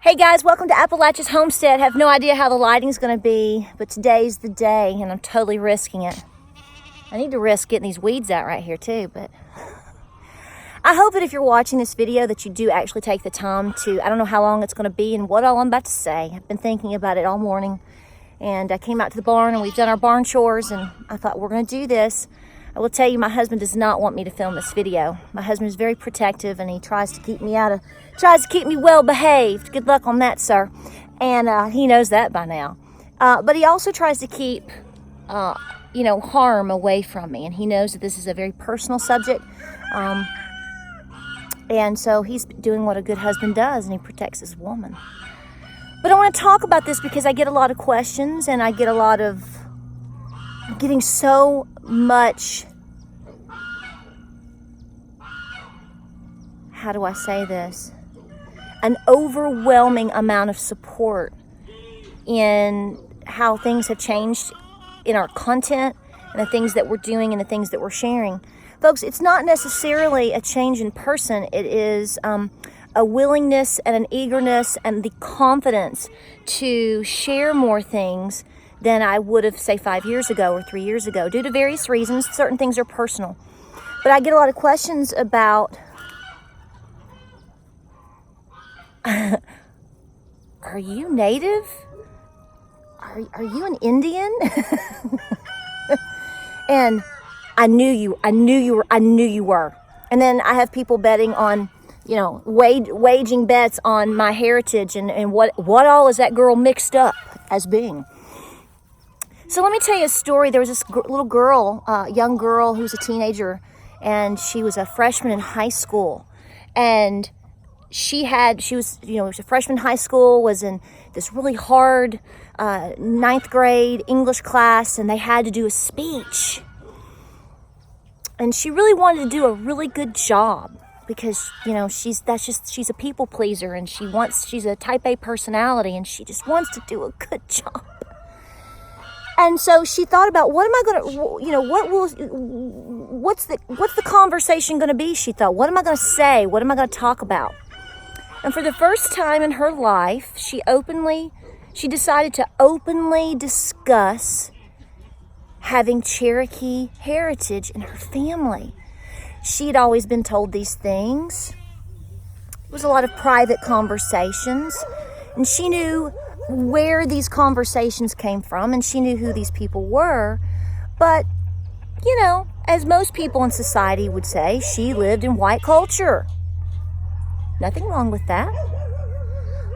Hey guys, welcome to Appalachia's Homestead. I have no idea how the lighting's going to be, but today's the day and I'm totally risking it. I need to risk getting these weeds out right here too, but I hope that if you're watching this video that you do actually take the time to, I don't know how long it's going to be and what all I'm about to say. I've been thinking about it all morning and I came out to the barn and we've done our barn chores and I thought we're going to do this. I will tell you, my husband does not want me to film this video. My husband is very protective and he tries to keep me well behaved. Good luck on that, sir. And he knows that by now. But he also tries to keep, harm away from me. And he knows that this is a very personal subject. And so he's doing what a good husband does and he protects his woman. But I want to talk about this because I get a lot of questions and I get I'm getting so much, how do I say this? An overwhelming amount of support in how things have changed in our content and the things that we're doing and the things that we're sharing. Folks, it's not necessarily a change in person. It is a willingness and an eagerness and the confidence to share more things than I would have, say, 5 years ago or 3 years ago, due to various reasons. Certain things are personal. But I get a lot of questions about, are you native? Are you an Indian? And I knew you were. And then I have people betting on, waging bets on my heritage and what all is that girl mixed up as being. So let me tell you a story. There was this little girl, young girl who was a teenager, and she was a freshman in high school. And she was a freshman in high school, was in this really hard ninth grade English class, and they had to do a speech. And she really wanted to do a really good job because, she's a people pleaser, and she's a type A personality, and she just wants to do a good job. And so she thought about, what's the conversation going to be? She thought, what am I going to say? What am I going to talk about? And for the first time in her life, she decided to openly discuss having Cherokee heritage in her family. She had always been told these things. It was a lot of private conversations, and she knew where these conversations came from, and she knew who these people were. But, as most people in society would say, she lived in white culture. Nothing wrong with that.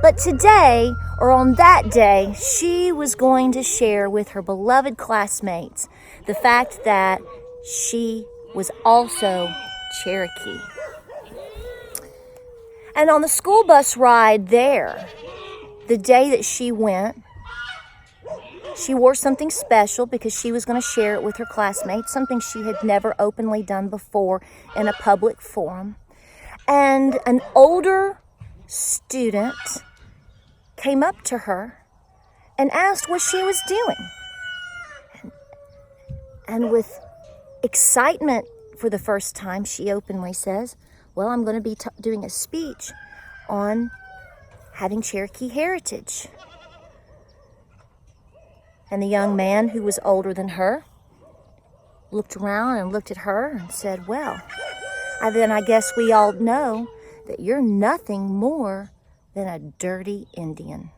But today, or on that day, she was going to share with her beloved classmates the fact that she was also Cherokee. And on the school bus ride there, the day that she went, she wore something special because she was going to share it with her classmates, something she had never openly done before in a public forum. And an older student came up to her and asked what she was doing. And with excitement for the first time, she openly says, well, I'm going to be doing a speech on having Cherokee heritage. And the young man, who was older than her, looked around and looked at her and said, well, then I guess we all know that you're nothing more than a dirty Indian.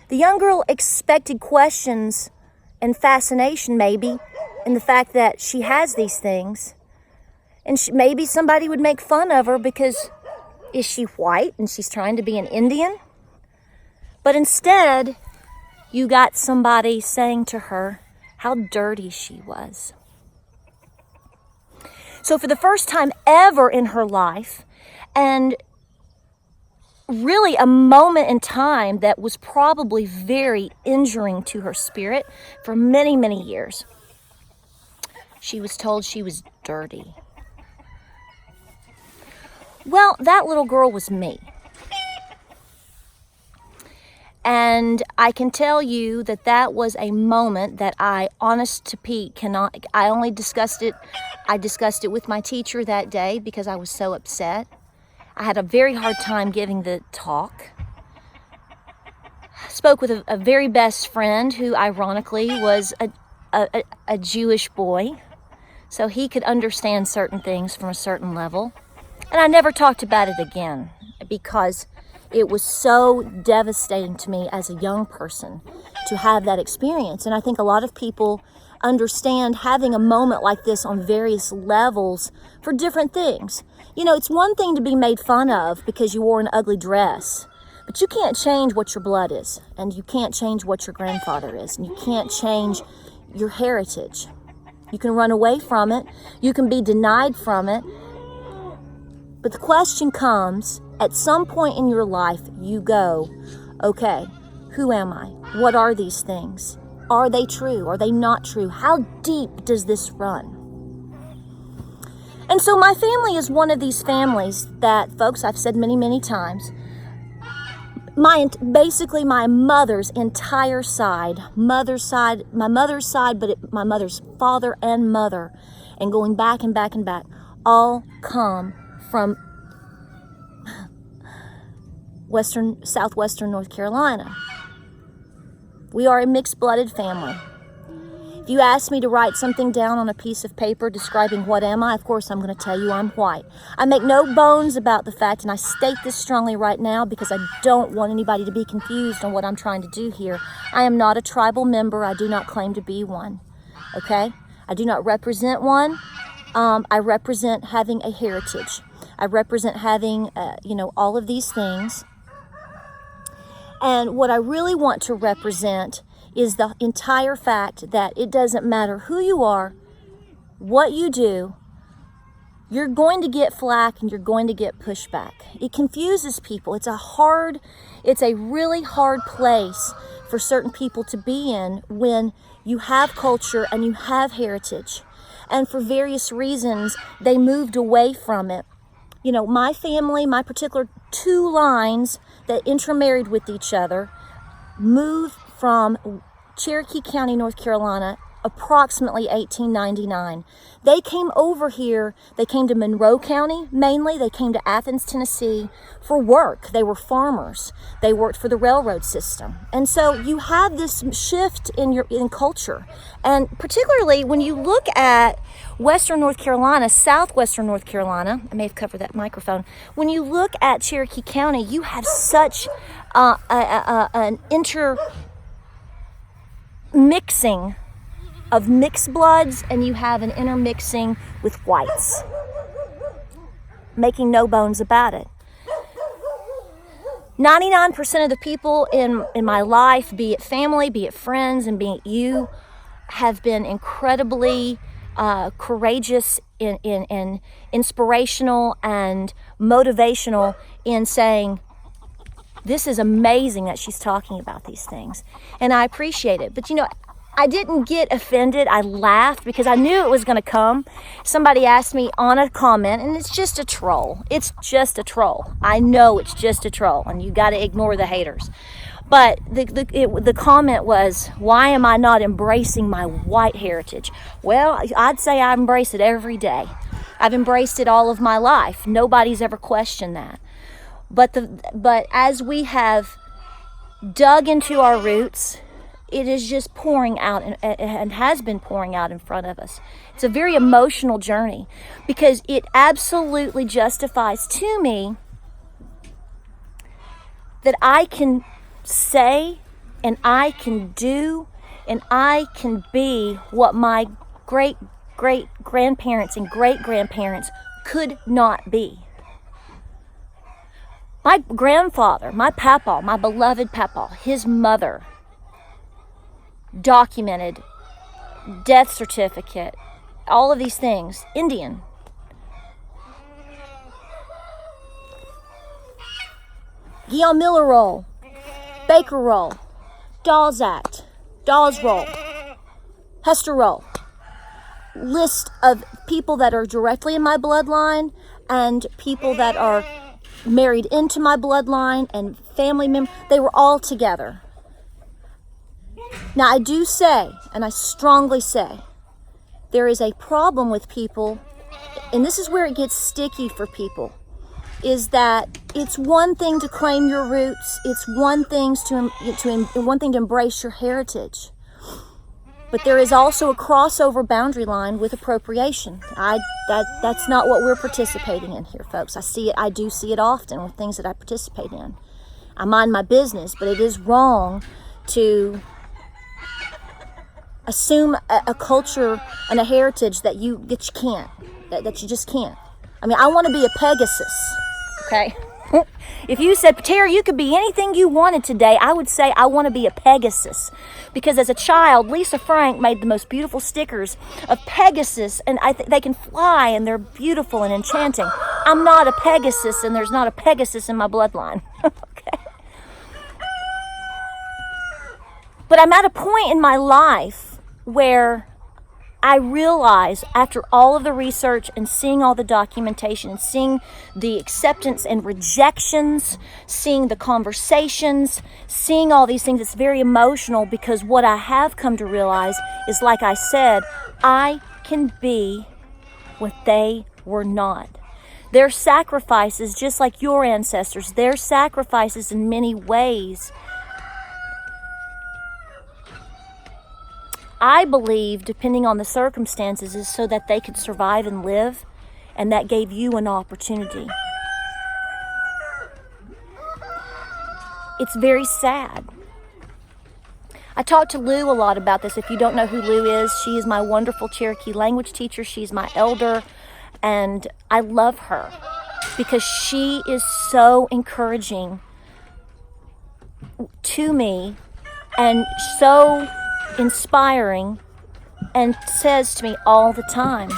The young girl expected questions and fascination, maybe, in the fact that she has these things. And maybe somebody would make fun of her because, is she white and she's trying to be an Indian? But instead, you got somebody saying to her how dirty she was. So for the first time ever in her life, and really a moment in time that was probably very injuring to her spirit for many, many years, she was told she was dirty. Well, that little girl was me. And I can tell you that was a moment that I discussed it with my teacher that day because I was so upset. I had a very hard time giving the talk. Spoke with a very best friend who ironically was a Jewish boy, so he could understand certain things from a certain level. And I never talked about it again because it was so devastating to me as a young person to have that experience. And I think a lot of people understand having a moment like this on various levels for different things. You know, it's one thing to be made fun of because you wore an ugly dress, but you can't change what your blood is, and you can't change what your grandfather is, and you can't change your heritage. You can run away from it, you can be denied from it, but the question comes, at some point in your life, you go, okay, who am I? What are these things? Are they true? Are they not true? How deep does this run? And so my family is one of these families that, folks, I've said many, many times, basically my mother's entire side, my mother's side, but my mother's father and mother, and going back and back and back, all come from southwestern North Carolina. We are a mixed-blooded family. If you ask me to write something down on a piece of paper describing what am I, of course I'm going to tell you I'm white. I make no bones about the fact, and I state this strongly right now because I don't want anybody to be confused on what I'm trying to do here. I am not a tribal member. I do not claim to be one. Okay? I do not represent one. I represent having a heritage. I represent having, all of these things. And what I really want to represent is the entire fact that it doesn't matter who you are, what you do, you're going to get flack and you're going to get pushback. It confuses people. It's a really hard place for certain people to be in when you have culture and you have heritage. And for various reasons, they moved away from it. You know, my family, my particular two lines that intermarried with each other, moved from Cherokee County, North Carolina, approximately 1899. They came over here, they came to Monroe County mainly, they came to Athens, Tennessee for work. They were farmers. They worked for the railroad system. And so you have this shift in culture. And particularly when you look at Western North Carolina, southwestern North Carolina, I may have covered that microphone. When you look at Cherokee County, you have such an intermixing of mixed bloods, and you have an intermixing with whites. Making no bones about it. 99% of the people in my life, be it family, be it friends, and be it you, have been incredibly courageous and inspirational and motivational in saying, this is amazing that she's talking about these things. And I appreciate it. But I didn't get offended. I laughed because I knew it was going to come. Somebody asked me on a comment, and it's just a troll. It's just a troll. I know it's just a troll, and you got to ignore the haters. But the comment was, why am I not embracing my white heritage? Well, I'd say I embrace it every day. I've embraced it all of my life. Nobody's ever questioned that. But as we have dug into our roots, it is just pouring out and has been pouring out in front of us. It's a very emotional journey because it absolutely justifies to me that I can say and I can do and I can be what my great-great-grandparents and great-grandparents could not be. My grandfather, my papa, my beloved papa, his mother, documented, death certificate, all of these things, Indian. Guillaume Miller roll, Baker roll, Dawes Act, Dawes roll, Hester roll. List of people that are directly in my bloodline and people that are married into my bloodline and family members, they were all together. Now, I do say, and I strongly say, there is a problem with people, and this is where it gets sticky for people. is that it's one thing to claim your roots. It's one thing to embrace your heritage. But there is also a crossover boundary line with appropriation. That's not what we're participating in here, folks. I do see it often with things that I participate in. I mind my business, but it is wrong to assume a culture and a heritage that you can't, that you just can't. I mean, I want to be a Pegasus, okay? If you said, Patara, you could be anything you wanted today, I would say I want to be a Pegasus. Because as a child, Lisa Frank made the most beautiful stickers of Pegasus, and they can fly, and they're beautiful and enchanting. I'm not a Pegasus, and there's not a Pegasus in my bloodline. Okay. But I'm at a point in my life where I realize, after all of the research and seeing all the documentation and seeing the acceptance and rejections, seeing the conversations, seeing all these things, it's very emotional, because what I have come to realize is, like I said, I can be what they were not. Their sacrifices, just like your ancestors, their sacrifices in many ways, I believe, depending on the circumstances, is so that they could survive and live, and that gave you an opportunity. It's very sad. I talked to Lou a lot about this. If you don't know who Lou is, she is my wonderful Cherokee language teacher. She's my elder, and I love her because she is so encouraging to me and so inspiring, and says to me all the time,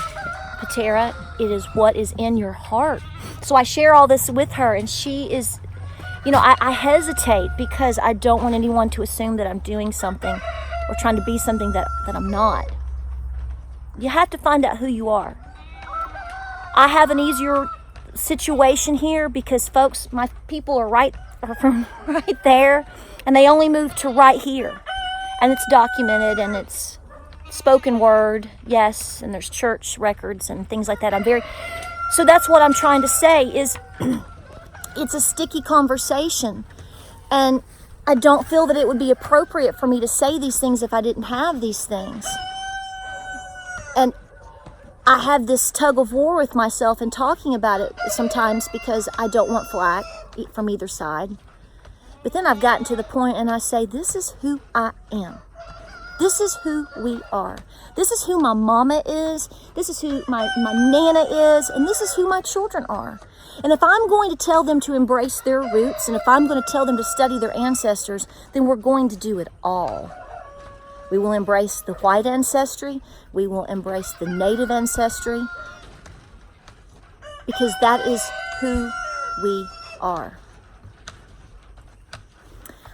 Patara, it is what is in your heart. So I share all this with her, and she is, I hesitate because I don't want anyone to assume that I'm doing something or trying to be something that I'm not. You have to find out who you are. I have an easier situation here because, folks, my people are from right there, and they only moved to right here. And it's documented, and it's spoken word, yes, and there's church records and things like that. So that's what I'm trying to say is it's a sticky conversation. And I don't feel that it would be appropriate for me to say these things if I didn't have these things. And I have this tug of war with myself in talking about it sometimes because I don't want flack from either side. But then I've gotten to the point and I say, this is who I am. This is who we are. This is who my mama is. This is who my nana is. And this is who my children are. And if I'm going to tell them to embrace their roots, and if I'm going to tell them to study their ancestors, then we're going to do it all. We will embrace the white ancestry. We will embrace the native ancestry. Because that is who we are.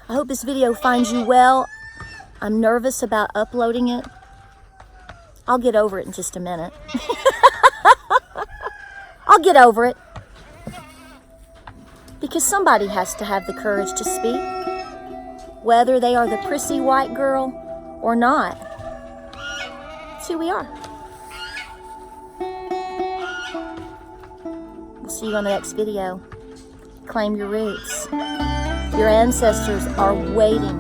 I hope this video finds you well. I'm nervous about uploading it. I'll get over it in just a minute. I'll get over it. Because somebody has to have the courage to speak, whether they are the prissy white girl or not. That's who we are. We'll see you on the next video. Claim your roots. Your ancestors are waiting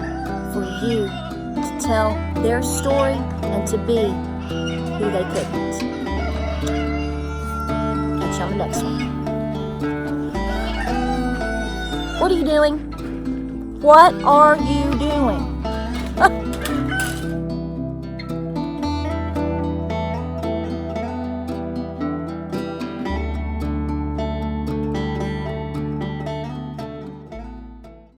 for you to tell their story and to be who they couldn't. Catch you on the next one. What are you doing? What are you doing?